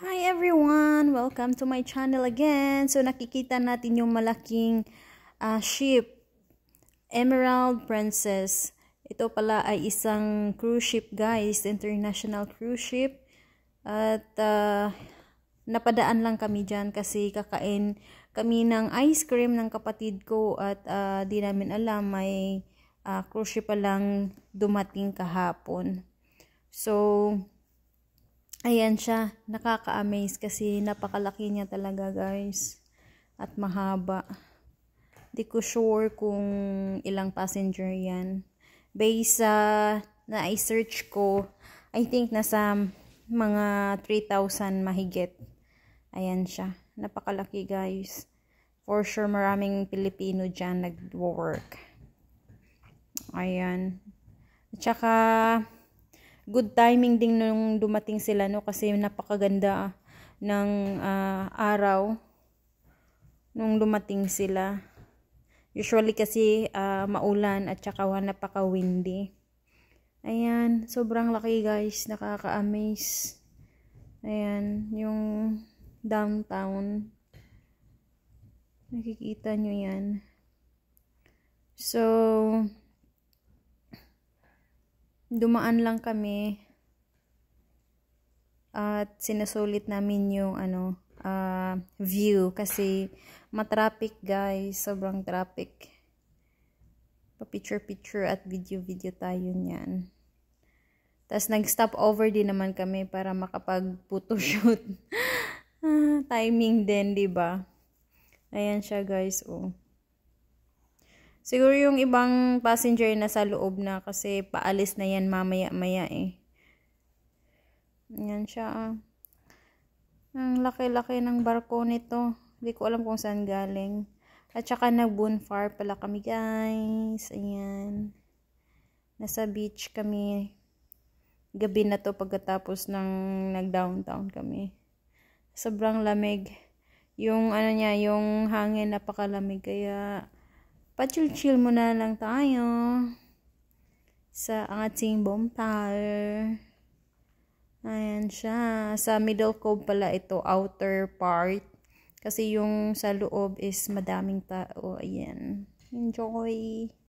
Hi everyone! Welcome to my channel again. So nakikita natin yung malaking ship, Emerald Princess. Ito pala ay isang cruise ship guys, international cruise ship. At napadaan lang kami dyan kasi kakain kami ng ice cream ng kapatid ko at di namin alam may cruise ship palang dumating kahapon. So, ayan siya, nakaka-amaze kasi napakalaki niya talaga guys at mahaba. Di ko sure kung ilang passenger yan. Based sa na-search ko, I think nasa mga 3,000 mahigit. Ayan siya, napakalaki guys. For sure maraming Pilipino dyan nag-work. Ayan. At saka good timing din nung dumating sila, no, kasi napakaganda ng araw nung dumating sila. Usually kasi maulan at saka napaka-windy. Ayan, sobrang laki guys, nakaka-amaze. Ayan, yung downtown. Nakikita nyo yan. So, dumaan lang kami at sinusulit namin yung view kasi matraffic guys, sobrang traffic. Pa-picture at video tayo niyan. Tapos nag-stop over din naman kami para makapag-photoshoot. Timing din, 'di ba? Ayan siya guys, oh. Siguro yung ibang passenger na sa loob na kasi paalis na yan mamaya-maya eh. Yan siya. Ang laki-laki ng barko nito. Hindi ko alam kung saan galing. At saka nag-bonfire pala kami guys. Ayan. Nasa beach kami. Gabi na to pagkatapos ng nag-downtown kami. Sobrang lamig. Yung niya, yung hangin napakalamig kaya pa-chill muna lang tayo sa ating bonfire. Ayan siya. Sa Middle Cove pala ito, outer part. Kasi yung sa loob is madaming tao. Ayan. Enjoy!